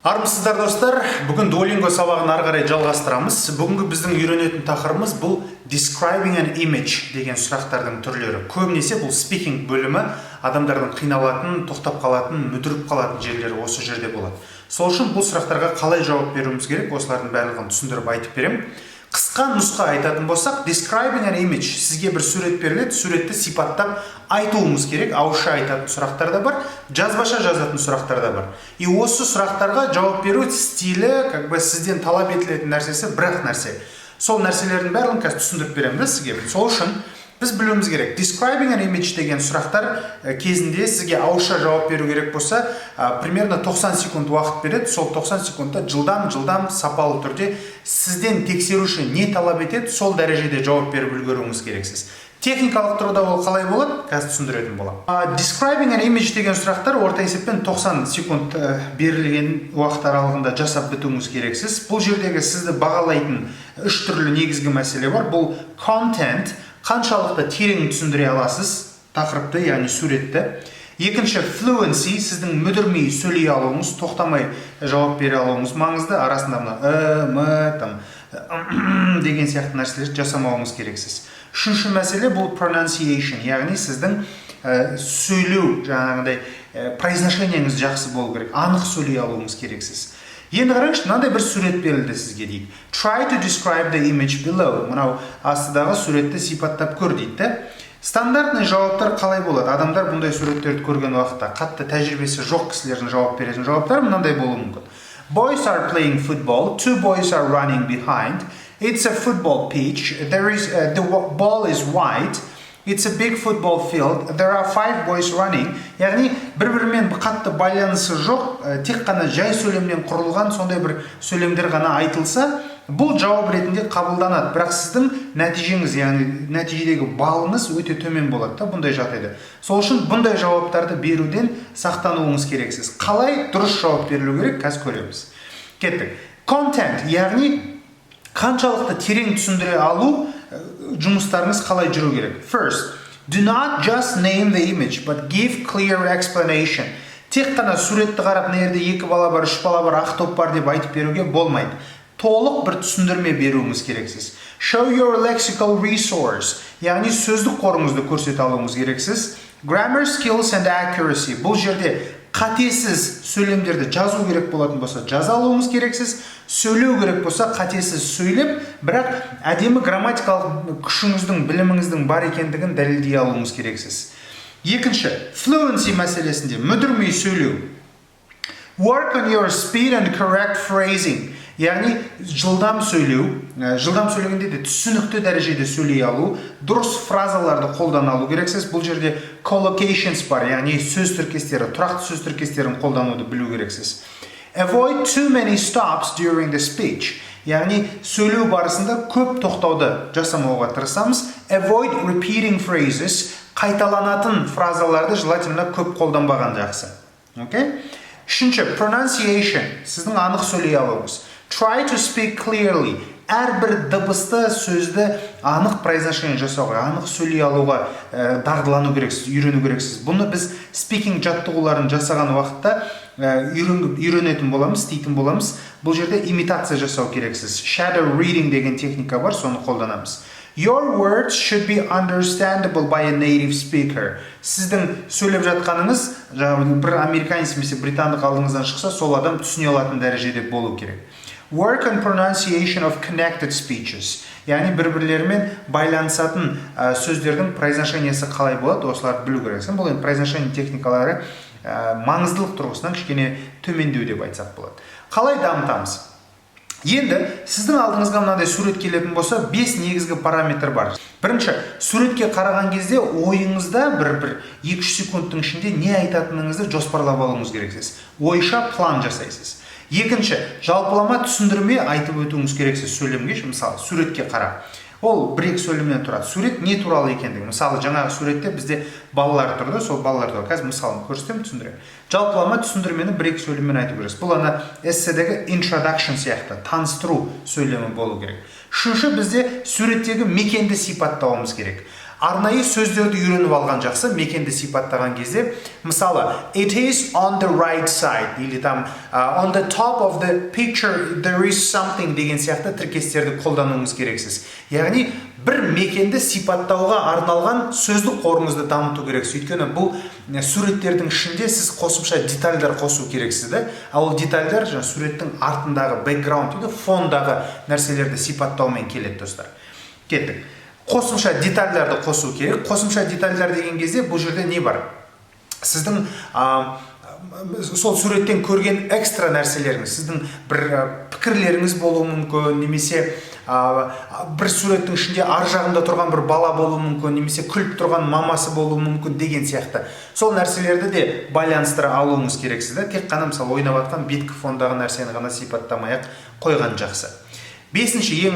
Армысыздар достар, бүгін Duolingo сабағын ары қарай жалғастырамыз. Бүгінгі біздің үйренетін тақырыбымыз бұл describing an image деген сұрақтардың түрлері. Көбінесе бұл speaking бөлімі адамдардың қиналатын, тоқтап қалатын, мүдіріп қалатын жерлері осы жерде болады. Сол үшін бұл сұрақтарға қалай жауап беруіміз керек, осылардың барлығын түсіндіріп айтып беремін. Қысқа нұсқа айтатын болсақ, describing an image, сізге бір сурет беріледі, суретті сипаттап айтуыңыз керек. Ауызша айтатын сұрақтар да бар, жазбаша жазатын сұрақтар да бар. И осы сұрақтарға жауап беру стилі, сізден талап етілетін нәрсесі бір-ақ нәрсе. Сол нәрселердің барлығын қазір түсіндіріп беремін да сізге. Сол үшін біз білуіміз керек. Describing an image деген сұрақтар кезінде сізге ауызша жауап беру керек болса, примерно 90 секунд уақыт береді. Сол 90 секундта жылдам сапалы түрде сізден тексеруші не талап етеді, сол дәрежеде жауап беріп үлгеруіңіз керексіз. Техникалық тұрғыда ол қалай болады? Қазір түсіндіретін боламын. Describing an image деген сұрақтар орта есеппен 90 секунд берілген уақыт аралығында жасап бітуіңіз керексіз. Бұл жердегі сізді бағалайтын үш түрлі негізгі мәселе бар. Бұл content, қаншалықты терең түсіндіре аласыз тақырыпты, яғни суретті. Екінші, fluency, сіздің мүдірмей сөйлей алуыңыз, тоқтамай жауап бере алуыңыз маңызды. Арасында деген сияқты нәрселерді жасамауыңыз керексіз. Үшінші мәселе бұл pronunciation, яғни сіздің сөйлеу, жаңағыдай произношениеңіз жақсы болу керек, анық сөйлей алуыңыз керексіз. Енді қараңызшы, мынандай бір сурет берілді сізге дейді. Try to describe the image below. Мынау астыдағы суретті сипаттап көр дейді. Стандартный жауаптар қалай болады? Адамдар бұндай суреттерді көрген уақытта қатты тәжірибесі жоқ кісілердің жауап беретін жауаптар мынандай болуы мүмкін. Boys are playing football. Two boys are running behind. It's a football pitch. The ball is white. It's a big football field. There are 5 boys running. Яғни бір-бірімен қатты байланысы жоқ, тек қана жай сөйлемнен құрылған сондай бір сөйлемдер ғана айтылса, бұл жауап ретінде қабылданады. Бірақ сіздің нәтижеңіз, яғни нәтижедегі балыңыз өте төмен болады да бұндай жағдайда. Сол үшін бұндай жауаптарды беруден сақтануыңыз керексіз. Қалай дұрыс жауап берілу керек, қазір көреміз. Кеттік. Content, яғни қаншалықты терең түсіндіре алу жұмыстарыңыз қалай жүру керек. First, do not just name the image, but give clear explanation. Тек қана суретті қарап, мына жерде 2 бала бар, 3 бала бар, ақ топ бар деп айтып беруге болмайды. Толық бір түсіндірме беруіңіз керексіз. Show your lexical resource, яғни сөздік қорыңызды көрсете алуыңыз керексіз. Grammar skills and accuracy. Бұл жерде қатесіз сөйлемдерді жазу керек болатын болса, жаза алуыңыз керексіз. Сөйлеу керек болса, қатесіз сөйлеп, бірақ әдемі грамматикалық күшіңіздің, біліміңіздің бар екендігін дәлелдей алуыңыз керексіз. Екінші, fluency мәселесінде мүдірмей сөйлеу. Work on your speed and correct phrasing. Яғни жылдам сөйлеу, жылдам сөйлегенде де түсінікті дәрежеде сөйлей алу, дұрыс фразаларды қолдана алу керексіз. Бұл жерде collocations бар, яғни сөз тіркестері, тұрақты сөз тіркестерін қолдануды білу керексіз. Avoid too many stops during the speech. Яғни сөйлеу барысында көп тоқтауды жасамауға тырысамыз. Avoid repeating phrases. Қайталанатын фразаларды желательно көп қолданбаған жақсы. Үшінші, pronunciation. Сіздің анық сөйлей алуыңыз. Try to speak clearly. Әрбір дыбысты сөзді анық произношение жасауға, анық сөйлей алуға дағдылану керексіз, үйрену керексіз. Бұны біз speaking жаттығуларын жасаған уақытта үйренетін боламыз, істейтін боламыз. Бұл жерде имитация жасау керексіз. Shadow reading деген техника бар, соны қолданамыз. Your words should be understandable by a native speaker. Сіздің сөйлеп жатқаныңыз, бір американец немесе британдық алдыңыздан шықса, сол адам түсіне алатын дәрежеде болу керек. Work on pronunciation of connected speeches. Яғни бір-бірлерімен байланысатын сөздердің произношениесі қалай болады, осыларды білу керексің. Бұл произношение техникалары маңыздылық тұрғысынан кішкене төмендеу деп айтсақ болады. Қалай дамытамыз? Енді сіздің алдыңызға мынандай сурет келетін болса, 5 негізгі параметр бар. Бірінші, суретке қараған кезде ойыңызда бір 2-3 секундтың ішінде не айтатыныңызды жоспарлап алуыңыз керексіз. Ойша план жасайсыз. Екінші, жалпылама түсіндірме айтып өтуіңіз керексіз сөйлемге, мысалы, суретке қарап. Ол бір-екі сөйлемнен тұрады. Сурет не туралы екендігі. Мысалы, жаңағы суретте бізде балалар тұрды, сол балалар туралы. Қазір мысалын көрсетемін, түсіндірем. Жалпылама түсіндірмені бір-екі сөйлеммен айтып көресіз. Бұл ана эсседегі introduction сияқты, таныстыру сөйлемі болу керек. Үшінші, бізде суреттегі мекенді сипаттауымыз керек. Арнайы сөздерді үйреніп алған жақсы, мекенді сипаттаған кезде, мысалы, it is on the right side, или там on the top of the picture there is something деген сияқты тіркестерді қолдануыңыз керексіз. Яғни, бір мекенді сипаттауға арналған сөздік қорыңызды дамыту керексіз. Өйткені бұл суреттердің ішінде сіз қосымша детальдар қосу керексіз. Ал детальдар суреттің артындағы background, фондағы нәрселерді сипаттаумен келеді, достар. Кеттік. Қосымша детальдарды қосу керек. Қосымша детальдар деген кезде бұл жерде не бар? Сіздің сол суреттен көрген экстра нәрселеріңіз, сіздің бір пікірлеріңіз болуы мүмкін, немесе бір суреттің ішінде ар жағында тұрған бір бала болуы мүмкін, немесе күліп тұрған мамасы болуы мүмкін деген сияқты. Сол нәрселерді де байланыстыра алуыңыз керексіз. Тек қана мысалы ойнап жатқан беткі фондағы нәрсені ғана сипаттамай-ақ қойған жақсы. Бесінші ең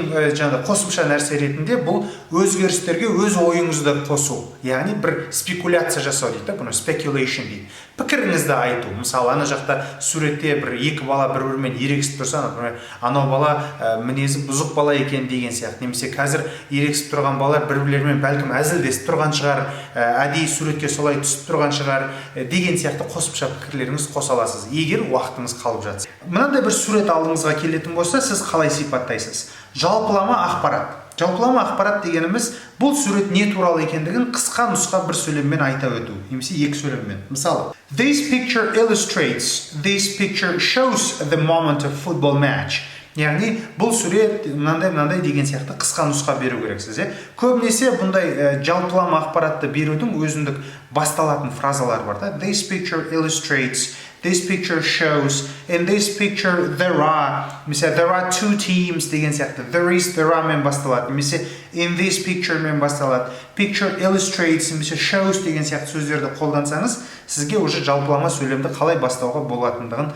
қосымша нәрсе ретінде бұл өзгерістерге өз ойыңызды қосу. Яғни бір спекуляция жасау дейді, бұны speculation дейді. Пікіріңізді айту. Мысалы, ана жақта суретте бір екі бала бір-бірімен ерегісіп тұрса, например, анау бала мінезі бұзық бала екен деген сияқты. Немесе қазір ерегісіп тұрған балалар бір-бірлерімен бәлкім әзілдесіп тұрған шығар, әдейі суретке солай түсіп тұрған шығар деген сияқты қосымша пікірлеріңіз қоса аласыз, егер уақытыңыз қалып жатса. Мынандай бір сурет алдыңызға келетін болса, сіз қалай сипаттайсыз? Жалпылама ақпарат. Жалпылама ақпарат дегеніміз бұл сурет не туралы екендігін қысқа нұсқа бір сөйлеммен айта өту, немесе екі сөйлеммен. Мысалы, this picture illustrates, this picture shows the moment of football match. Яғни бұл сурет мынандай деген сияқты қысқа нұсқа беру керексіз. Көбінесе бұндай жалпылама ақпаратты берудің өзіндік басталатын фразалар бар да. This picture illustrates, this picture shows, in this picture there are, mesela there are two teams деген сияқты. There is, there are мен басталады. Немесе in this picture мен басталады. Picture illustrates, немесе shows деген сияқты сөздерді қолдансаңыз, сізге уже жалпылама сөйлемді қалай бастауға болатындығын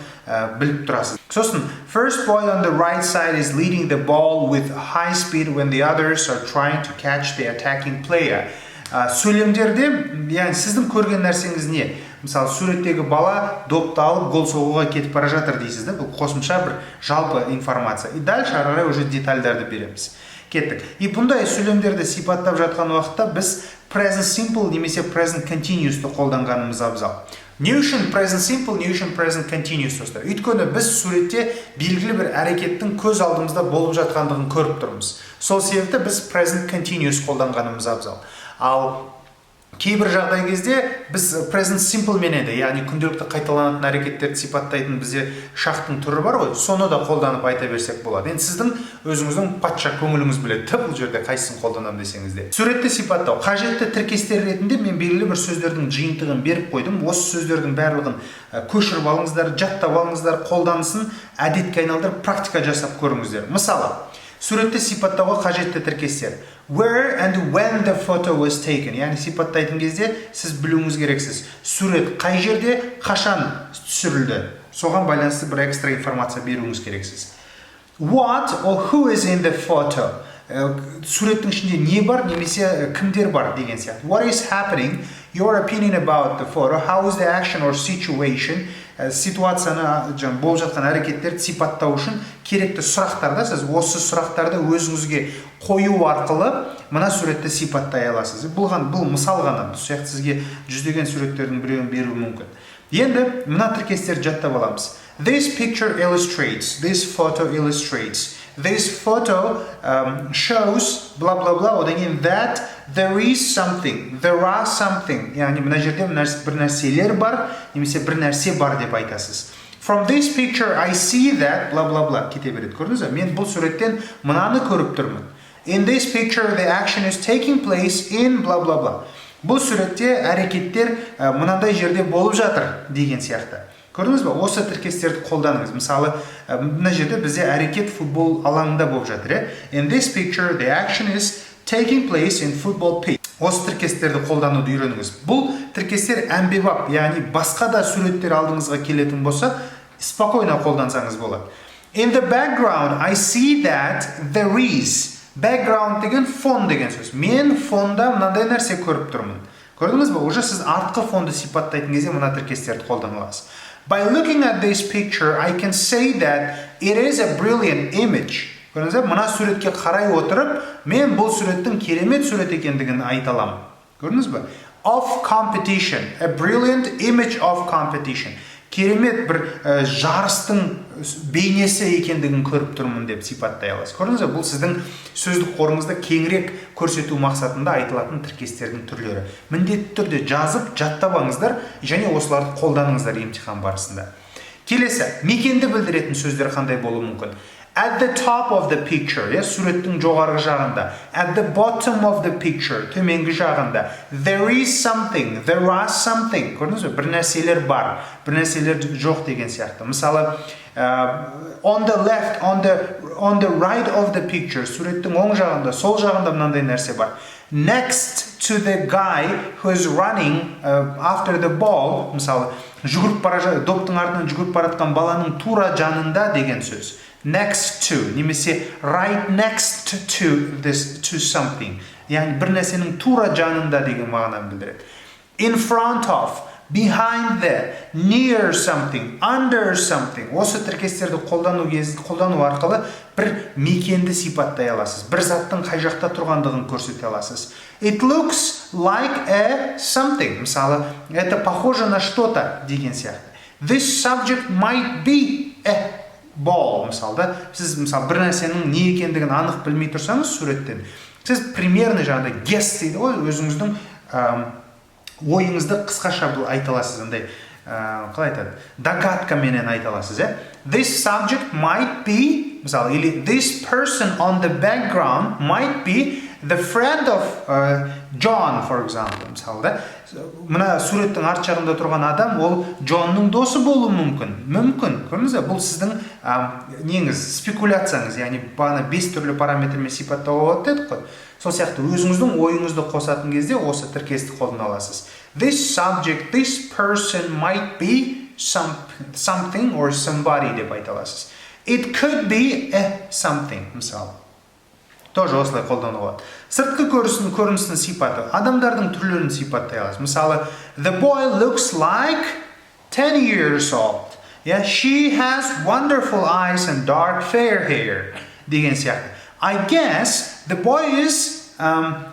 біліп тұрасыз. Сосын, first boy on the right side is leading the ball with high speed when the others are trying to catch the attacking player. Сөйлемдерде, яғни сіздің көрген нәрсеңіз не? Мысалы, суреттегі бала допты алып гол соғуға кетіп бара жатыр дейсіз, бұл қосымша бір жалпы информация. И дальше ары қарай уже детальдарды береміз. Кеттік. И бұндай сөйлемдерді сипаттап жатқан уақытта біз present simple немесе present continuous'ты қолданғанымыз абзал. Не үшін present simple, не үшін present continuous достар? Өйткені біз суретте белгілі бір әрекеттің көз алдымызда болып жатқандығын көріп тұрмыз. Сол себепті біз present continuous қолданғанымыз абзал. Ал кейбір жағдай кезде біз present simple мен еді, яғни күнделікті қайталанатын әрекеттерді сипаттайтын бізде шақтың түрі бар ғой, соны да қолданып айта берсек болады. Енді сіздің өзіңіздің патша көңіліңіз біледі, бұл жерде қайсысын қолданам десеңіз де. Суретті сипаттау қажетті тіркестер ретінде мен белгілі бір сөздердің жиынтығын беріп қойдым. Осы сөздердің барлығын көшіріп алыңыздар, жаттап алыңыздар, қолданысын әдетке айналдырып практика жасап көріңіздер. Мысалы, суретті сипаттауға қажетті тіркестер. Where and when the photo was taken. Яғни сипаттайтын кезде сіз білуіңіз керексіз. Сурет қай жерде, қашан түсірілді. Соған байланысты бір экстра информация беруіңіз керексіз. What or who is in the photo. Суреттің ішінде не бар, немесе кімдер бар деген сияқты. What is happening? Your opinion about the photo. How is the action or situation? Ситуацияны болып жатқан әрекеттерді сипаттау үшін керекті сұрақтарда сіз осы сұрақтарды өзіңізге қою арқылы мына суретті сипаттай аласыз. Бұл мысал ғана. Бұл сияқты сізге жүздеген суреттердің біреуін беруі мүмкін. Енді мына тіркестерді жаттап аламыз. This picture illustrates. This photo illustrates. This photo shows blah blah blah. Одан кейін that there is something. There are something. Яғни мына жерде бір нәрселер бар, немесе бір нәрсе бар деп айтасыз. From this picture I see that blah blah blah. Кете береді. Көрдіңіз бе? Мен бұл суреттен мынаны көріп тұрмын. In this picture the action is taking place in blah blah blah. Бұл суретте әрекеттер мынандай жерде болып жатыр деген сияқты. Көрдіңіз бе? Осы тіркестерді қолданыңыз. Мысалы, мына жерде бізде әрекет футбол алаңында болып жатыр. In this picture the action is taking place in football pitch. Осы тіркестерді қолдануды үйреніңіз. Бұл тіркестер әмбебап, яғни басқа да суреттер алдыңызға келетін болса, спокойно қолдансаңыз болады. In the background I see that there is. Background деген фон деген сөз. Мен фонда мынандай нәрсе көріп тұрмын. Көрдіңіз бе? Уже сіз артқы фонды сипаттайтын кезде мына тіркестерді қолданасыз. By looking at this picture, I can say that it is a brilliant image. Көрдіңіз бе? Мына суретке қарай отырып, мен бұл суреттің керемет сурет екендігін айта аламын. Көрдіңіз бе? Of competition, a brilliant image of competition. Керемет бір жарыстың бейнесі екендігін көріп тұрмын деп сипаттай аласыз. Көрдіңіз бе? Бұл сіздің сөздік қорыңызды кеңірек көрсету мақсатында айтылатын тіркестердің түрлері. Міндетті түрде жазып, жаттап алыңыздар және осыларды қолданыңыздар емтихан барысында. Келесі, мекенді білдіретін сөздер қандай болуы мүмкін? At the top of the picture, суреттің жоғарғы жағында. At the bottom of the picture, төменгі жағында. There is something, there are something. Көрдіңіз бе? Бір нәрселер бар, бір нәрселер жоқ деген сияқты. Мысалы, on the left, on the right of the picture, суреттің оң жағында, сол жағында мынандай нәрсе бар. Next to the guy who is running after the ball, мысалы, доптың артынан жүгіріп бара жатқан баланың тура жанында деген сөз. Next to, немесе right next to something. Яғни бір нәрсенің тура жанында деген мағынаны білдіреді. In front of, behind the, near something, under something. Осы тіркестерді қолдану арқылы бір мекенді сипаттай аласыз. Бір заттың қай жақта тұрғандығын көрсете аласыз. It looks like a something. Мысалы, это похоже на что-то деген сияқты. This subject might be a ball. Мысалы, сіз бір нәрсенің не екендігін анық білмей тұрсаңыз суреттен, сіз примерно жаңағыдай guess дейді ғой, өзіңіздің ойыңызды қысқаша айта аласыз, қалай айтады? Догадкаменен айта аласыз, This subject might be, мысалы, или this person on the background might be the friend of John, for example. Мысалы, мына суреттің арт жағында тұрған адам, ол Джонның досы болуы мүмкін. Мүмкін. Көрдіңіз бе? Бұл сіздің неңіз, спекуляцияңыз, яғни бағана 5 түрлі параметрмен сипаттауға болады дедік қой. Сол сияқты өзіңіздің ойыңызды қосатын кезде осы тіркесті қолдана аласыз. This subject, this person might be something or somebody деп айта аласыз. It could be a something, мысалы. Тоже осылай қолдануға болады. Сыртқы көріністің сипаты, адамдардың түрлерін сипаттай аласыз. Мысалы, the boy looks like 10 years old. She has wonderful eyes and dark fair hair. Деген сияқты. I guess the boy is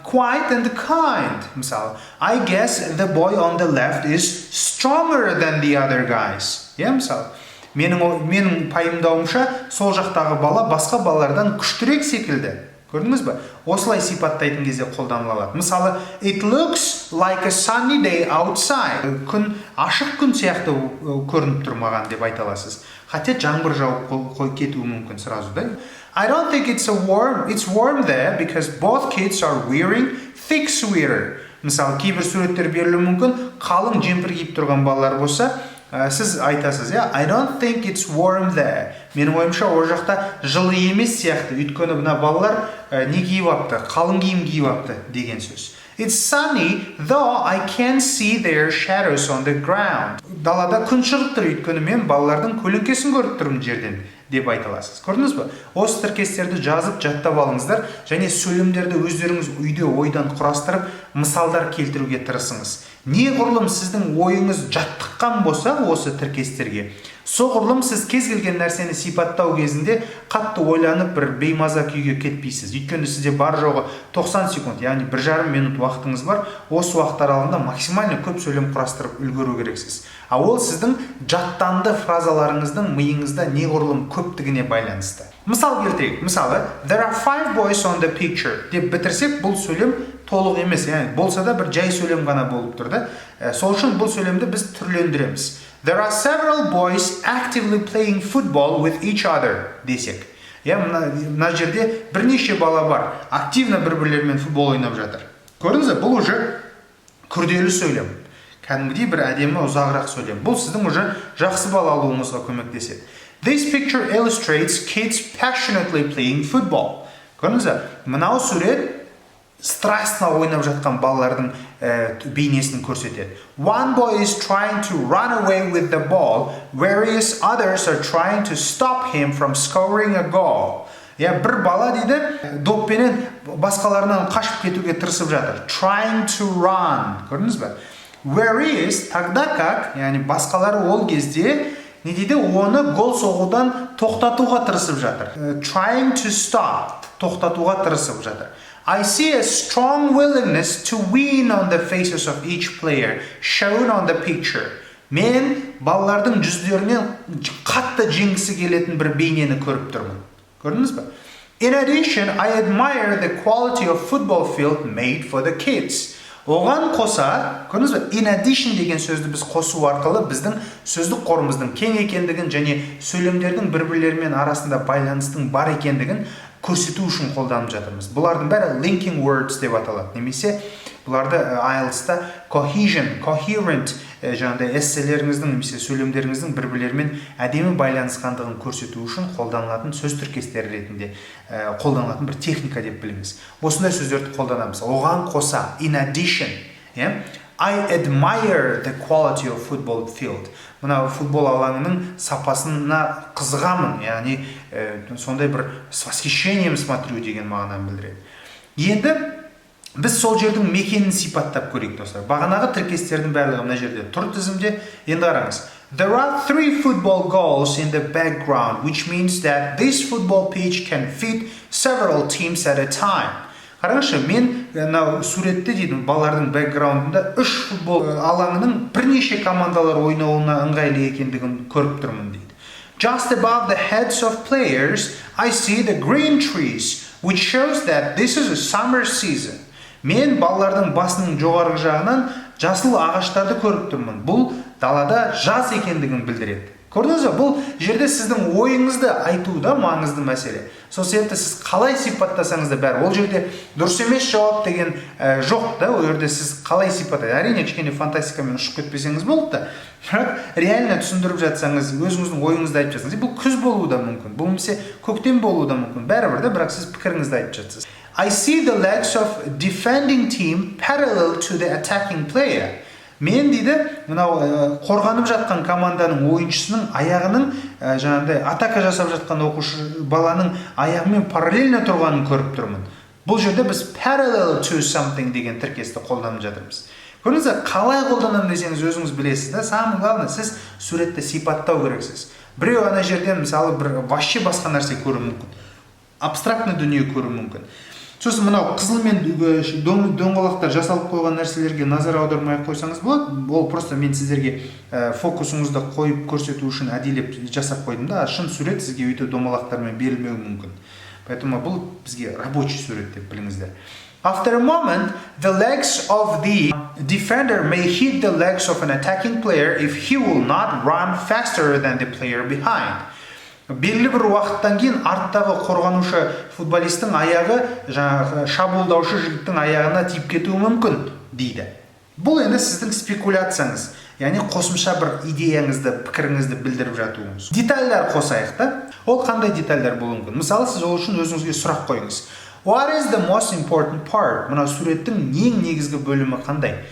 quiet and kind. Мысалы, I guess the boy on the left is stronger than the other guys. Мысалы, менің пайымдауымша, сол жақтағы бала басқа балалардан күштірек секілді. Көрдіңіз бе? Осылай сипаттайтын кезде қолданыла алады. Мысалы, it looks like a sunny day outside. Күн ашық күн сияқты көрініп тұрмаған деп айта аласыз. Хотя жаңбыр жауып кетуі мүмкін сразу, да? I don't think it's warm there because both kids are wearing thick sweater. Мысалы, кейбір суреттер берілуі мүмкін, қалың жемпір киіп тұрған балалар болса, сіз айтасыз, I don't think it's warm there. Менің ойымша, ол жақта жылы емес сияқты. Өйткені мына балалар не киіп апты? Қалың киім киіп апты деген сөз. It's sunny, though I can see their shadows on the ground. Далада күн шығып тұр, өйткені мен балалардың көлеңкесін көріп тұрмын жерден деп айта аласыз. Көрдіңіз бе? Осы тіркестерді жазып, жаттап алыңыздар және сөйлемдерді өздеріңіз үйде ойдан құрастырып, мысалдар келтіруге тырысыңыз. Неғұрлым сіздің ойыңыз жаттыққан болса осы тіркестерге, соғұрлым сіз кез келген нәрсені сипаттау кезінде қатты ойланып бір беймаза күйге кетпейсіз. Өйткені сізде бар жоғы 90 секунд, яғни 1,5 минут уақытыңыз бар. Осы уақыт аралығында максимально көп сөйлем құрастырып үлгеру керексіз. Ол сіздің жаттанды фразаларыңыздың миыңызда неғұрлым көптігіне байланысты. Мысал келтірейік. Мысалы, there are 5 boys on the picture деп бітірсек, бұл сөйлем толық емес. Яғни болса да бір жай сөйлем ғана болып тұрды. Сол үшін бұл сөйлемді біз түрлендіреміз. There are several boys actively playing football with each other десек. Мына жерде бірнеше бала бар, активно бір-бірлерімен футбол ойнап жатыр. Көрдіңіз бе? Бұл уже күрделі сөйлем. Кәдімгідей бір әдемі ұзағырақ сөйлем. Бұл сіздің уже жақсы бал алуыңызға көмектеседі. This picture illustrates kids passionately playing football. Көрдіңіз бе? Мынау сурет страстно ойнап жатқан балалардың бейнесін көрсетеді. One boy is trying to run away with the ball, whereas others are trying to stop him from scoring a goal. Бір бала дейді, доппенен басқаларынан қашып кетуге тырысып жатыр. Trying to run. Көрдіңіз бе? Whereas, тогда как, яғни басқалары ол кезде не дейді, оны гол соғудан тоқтатуға тырысып жатыр. Trying to stop, тоқтатуға тырысып жатыр. I see a strong willingness to win on the faces of each player shown on the picture. Мен балалардың жүздерінен қатты жеңгісі келетін бір бейнені көріп тұрмын. Көрдіңіз бе? In addition, I admire the quality of football field made for the kids. Оған қоса, көрдіңіз бе? In addition деген сөзді біз қосу арқылы біздің сөздік қорымыздың кең екендігін және сөйлемдердің бір-бірлерімен арасында байланыстың бар екендігін көрсету үшін қолданып жатырмыз. Бұлардың бәрі linking words деп аталады. Немесе бұларды IELTS-та coherent жаңағыдай эсселеріңіздің немесе сөйлемдеріңіздің бір-бірлерімен әдемі байланысқандығын көрсету үшін қолданылатын сөз тіркестері ретінде қолданылатын бір техника деп біліңіз. Осындай сөздерді қолданамыз. Оған қоса, in addition, I admire the quality of football field. Мына футбол алаңының сапасына қызығамын, яғни сондай бір с восхищением смотрю деген мағынаны білдіреді. Енді біз сол жердің мекенін сипаттап көрейік, достар. Бағанағы тіркестердің барлығы мына жерде тұр тізімде. Енді қараңыз. There are 3 football goals in the background, which means that this football pitch can fit several teams at a time. Қараңызшы, мен суретте деймін, балалардың бэкграундында 3 футбол алаңының бірнеше командалар ойнауына ыңғайлы екендігін көріп тұрмын дейді. Just above the heads of players, I see the green trees, which shows that this is a summer season. Мен балалардың басының жоғарғы жағынан жасыл ағаштарды көріп тұрмын. Бұл далада жаз екендігін білдіреді. Көрдіңіз бе? Бұл жерде сіздің ойыңызды айтуда маңызды мәселе. Сол себепті сіз қалай сипаттасаңыз да бәрі. Ол жерде дұрыс емес жауап деген жоқ та. Ол жерде сіз қалай сипаттайсыз. Әрине кішкене фантастикамен ұшып кетпесеңіз болды да. Бірақ реально түсіндіріп жатсаңыз, өзіңіздің ойыңызды айтып жатсаңыз, бұл күз болуы да мүмкін. Бұл немесе көктем болуы да мүмкін. Бәрібір де, бірақ сіз пікіріңізді айтып жатсыз. I see the legs of defending team parallel to the attacking player. Мен дейді, мынау қорғанып жатқан команданың ойыншысының аяғының жаңағыдай атака жасап жатқан оқушы баланың аяғымен параллельно тұрғанын көріп тұрмын. Бұл жерде біз parallel to something деген тіркесті қолданып жатырмыз. Көрдіңіз бе, қалай қолданамын десеңіз өзіңіз білесіз да, самое главное, сіз суретті сипаттау керексіз. Біреу ана жерден мысалы бір вообще басқа нәрсе көруі мүмкін. Абстрактный дүние көруі мүмкін. Сосын мынау қызыл мен дөңгелектер жасалып қойған нәрселерге назар аудармай қойсаңыз болады. Ол просто мен сіздерге фокусыңызды қойып көрсету үшін әдейілеп жасап қойдым да, шын сурет сізге өйтіп дөңгелектармен берілмеуі мүмкін. Поэтому бұл бізге рабочий сурет деп біліңіздер. After a moment, the legs of the defender may hit the legs of an attacking player if he will not run faster than the player behind. Белгілі бір уақыттан кейін арттағы қорғанушы футболисттің аяғы жаңағы шабуылдаушы жігіттің аяғына тиіп кетуі мүмкін дейді. Бұл енді сіздің спекуляцияңыз, яғни қосымша бір идеяңызды, пікіріңізді білдіріп жатуыңыз. Детальдар қосайық та. Ол қандай детальдар болуы мүмкін? Мысалы, сіз ол үшін өзіңізге сұрақ қойыңыз. What is the most important part? Мына суреттің ең негізгі бөлімі қандай?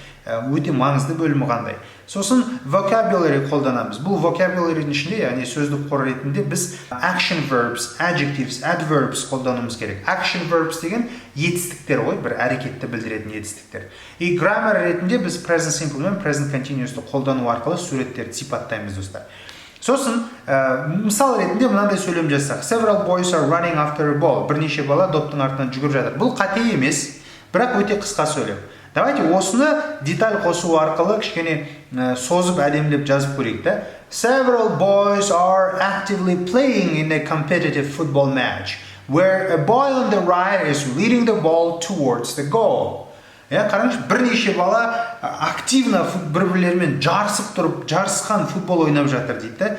Өте маңызды бөлімі қандай? Сосын vocabulary қолданамыз. Бұл vocabulary'дің ішінде, яғни сөздік қор ретінде біз action verbs, adjectives, adverbs қолдануымыз керек. Action verbs деген етістіктер ғой, бір әрекетті білдіретін етістіктер. И grammar ретінде біз present simple мен present continuous'ты қолдану арқылы суреттерді сипаттаймыз, достар. Сосын, мысал ретінде мынандай сөйлем жасақ. Several boys are running after a ball. Бірнеше бала доптың артынан жүгіріп жатыр. Бұл қате емес, бірақ өте қысқа сөйлем. Давайте осыны деталь қосу арқылы кішкене созып әдемілеп жазып көрейік та. Several boys are actively playing in a competitive football match, where a boy on the right is leading the ball towards the goal. Қараңыз, бірнеше бала активно бір-бірлерімен жарысып тұрып, жарысқан футбол ойнап жатыр дейді.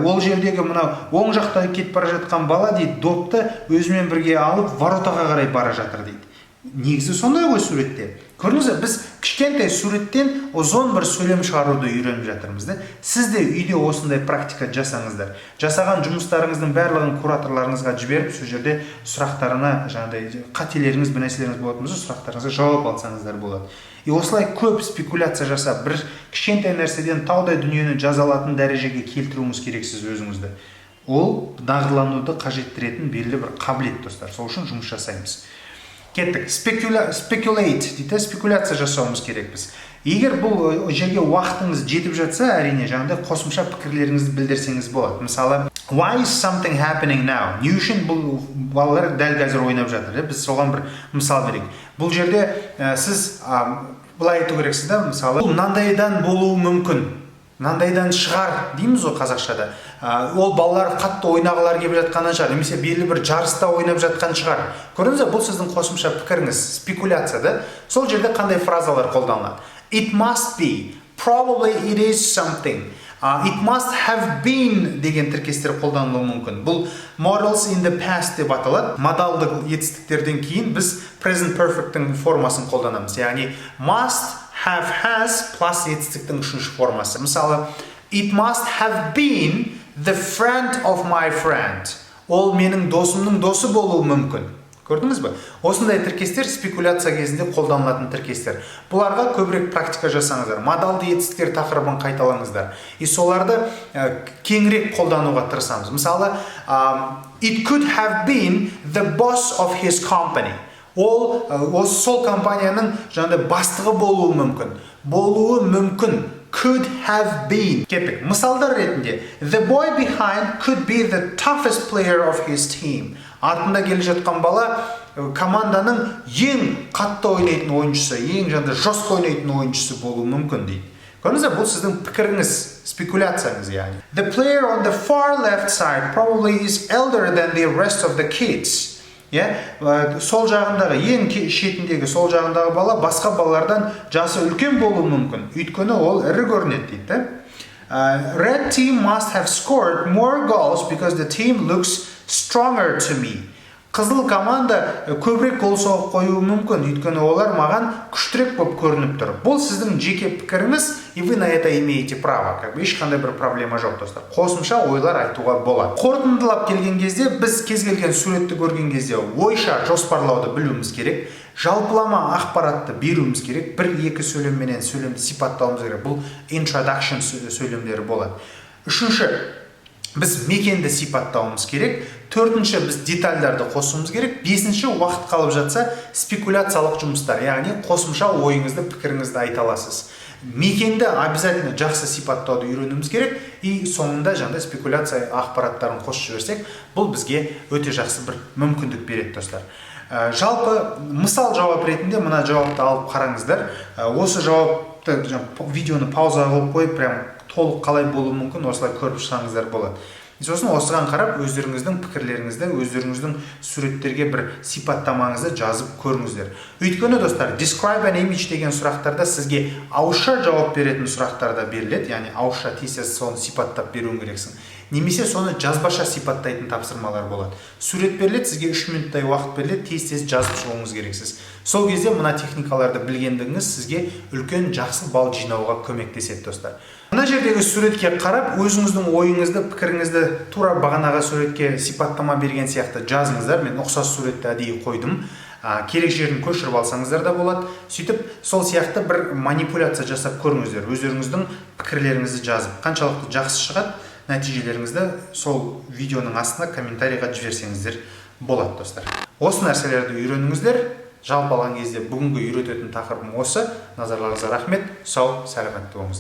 Ол жердегі мынау оң жақта кетіп бара жатқан бала дейді, допты өзімен бірге алып воротаға қарай бара жатыр дейді. Негізі сондай ғой суретте. Көрдіңіз бе, біз кішкентай суреттен ұзын бір сөйлем шығаруды үйреніп жатырмыз. Сіз де үйде осындай практика жасаңыздар. Жасаған жұмыстарыңыздың барлығын кураторларыңызға жіберіп, сол жерде сұрақтарына, жаңағыдай қателеріңіз, нәрселеріңіз болатын болса, сұрақтарыңызға жауап алсаңыздар болады. И осылай көп спекуляция жасап, бір кішкентай нәрседен таудай дүниені жаза алатын дәрежеге келтіруіңіз керексіз өзіңізді. Ол дағдылануды қажеттіретін белгілі бір қабілет, достар. Сол үшін жұмыс жасаймыз. кеттік. Speculate дейді, спекуляция жасауымыз керекпіз. Егер бұл жерге уақытыңыз жетіп жатса, әрине жаңағыдай қосымша пікірлеріңізді білдірсеңіз болады. Мысалы, why is something happening now? Не үшін бұл балалар дәл қазір ойнап жатыр? Біз соған бір мысал берейік. Бұл жерде сіз былай айту керексіз да, мысалы, бұл мынандайдан болуы мүмкін. Мынандайдан шығар дейміз ғой қазақшада. Ол балалар қатты ойнағылар келіп жатқаннан шығар, немесе белгілі бір жарыста ойнап жатқан шығар. Көрдіңіз бе, бұл сіздің қосымша пікіріңіз, спекуляция да. Сол жерде қандай фразалар қолданылады? It must be, probably it is something. It must have been деген тіркестер қолданылуы мүмкін. Бұл modals in the past деп аталады. Модалдық етістіктерден кейін біз present perfect'тің формасын қолданамыз. Яғни must, have, has plus етістіктің үшінші формасы. Мысалы, it must have been the friend of my friend. Ол менің досымның досы болуы мүмкін. Көрдіңіз бе? Осындай тіркестер спекуляция кезінде қолданылатын тіркестер. Бұларға көбірек практика жасаңыздар. Модалды етістіктер тақырыбын қайталаңыздар. И соларды кеңірек қолдануға тырысамыз. Мысалы, it could have been the boss of his company. Ол сол компанияның жаңағыдай бастығы болуы мүмкін. Болуы мүмкін. Could have been. Кеттік. Мысалдар ретінде, the boy behind could be the toughest player of his team. Артында келе жатқан бала команданың ең қатты ойнайтын ойыншысы, ең жаңағыдай жосқы ойнайтын ойыншысы болуы мүмкін дейді. Көрдіңіз бе, бұл сіздің пікіріңіз, спекуляцияңыз яғни. The player on the far left side probably is elder than the rest of the kids. Сол жағындағы, ең шетіндегі сол жағындағы бала басқа балалардан жасы үлкен болуы мүмкін. Өйткені ол ірі көрінеді дейді. Red team must have scored more goals because the team looks stronger to me. Қызыл команда көбірек гол соғып қоюы мүмкін, өйткені олар маған күштірек болып көрініп тұр. Бұл сіздің жеке пікіріңіз, и вы на это имеете право. Ешқандай бір проблема жоқ, достар. Қосымша ойлар айтуға болады. Қорытындылап келген кезде, біз кез келген суретті көрген кезде ойша жоспарлауды білуіміз керек. Жалпылама ақпаратты беруіміз керек. Бір-екі сөйлемменен сөйлемді сипаттауымыз керек. Бұл introduction сөйлемдері болады. Үшінші, біз мекенді сипаттауымыз керек. Төртінші, біз детальдарды қосуымыз керек. Бесінші, уақыт қалып жатса, спекуляциялық жұмыстар, яғни қосымша ойыңызды, пікіріңізді айта аласыз. Мекенді обязательно жақсы сипаттауды үйренуіміз керек. И соңында жаңағыдай спекуляция ақпараттарын қосып жіберсек, бұл бізге өте жақсы бір мүмкіндік береді, достар. Жалпы, мысал жауап ретінде мына жауапты алып қараңыздар. Осы жауапты видеоны пауза қылып қойып, прям толық қалай болуы мүмкін, осылай көріп шығаңыздар болады. Сосын осыған қарап, өздеріңіздің пікірлеріңізді, өздеріңіздің суреттерге бір сипаттамаңызды жазып көріңіздер. Өйткені, достар, describe an image деген сұрақтарда сізге ауызша жауап беретін сұрақтарда беріледі, яғни ауызша тез соны сипаттап беруің керексің. Немесе соны жазбаша сипаттайтын тапсырмалар болады. Сурет беріледі, сізге 3 минуттай уақыт беріледі, тез жазып шығуыңыз керексіз. Сол кезде мына техникаларды білгендігіңіз сізге үлкен жақсы балл жинауға көмектеседі, достар. Мына жердегі суретке қарап, өзіңіздің ойыңызды, пікіріңізді тура бағанағы суретке сипаттама берген сияқты жазыңыздар. Мен ұқсас суретті әдейі қойдым. Керек жерін көшіріп алсаңыздар да болады. Сөйтіп, сол сияқты бір манипуляция жасап көріңіздер. Өздеріңіздің пікірлеріңізді жазып, қаншалықты жақсы шығады, нәтижелеріңізді сол видеоның астына комментарийға жіберсеңіздер болады, достар. Осы нәрселерді үйреніңіздер. Жалпы алған кезде бүгінгі үйрететін тақырыбым осы. Назарларыңызға рахмет. Сау, сәлемет болыңыздар.